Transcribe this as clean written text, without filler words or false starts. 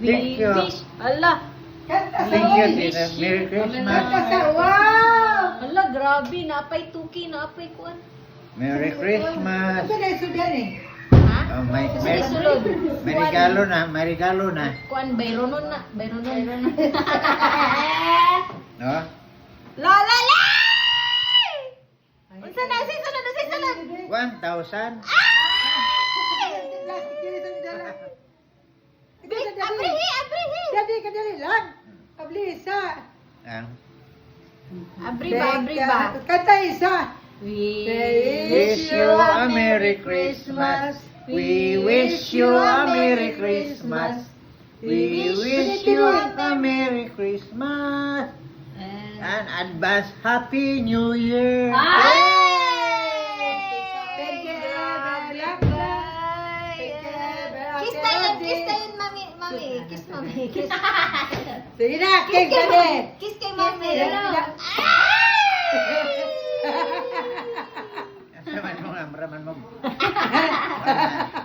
Thank you. Ala. Thank you, Tita. Merry Christmas. Wow! Ala, grabe. Napay tuki, napay kuan. Merry Christmas. Ito na yung sudan eh. Ha? Oh, may Sulod. regalo na, may regalo na. Kuan, bayronon na. Bayronon. No? Lola, unsa na? Say sunod. 1,000. Abrihi. Dadi, kadali lang. Kablisa. Ang Abri ba? Kanta isa. We wish you a Merry Christmas. We wish you a Merry Christmas. We wish you a Merry Christmas. And advance Happy New Year. Thank you. Kiss tayo, mami. Kiss, mami. Kiss. Sige na, cake ka din. Kiss kay mami. Raman mo.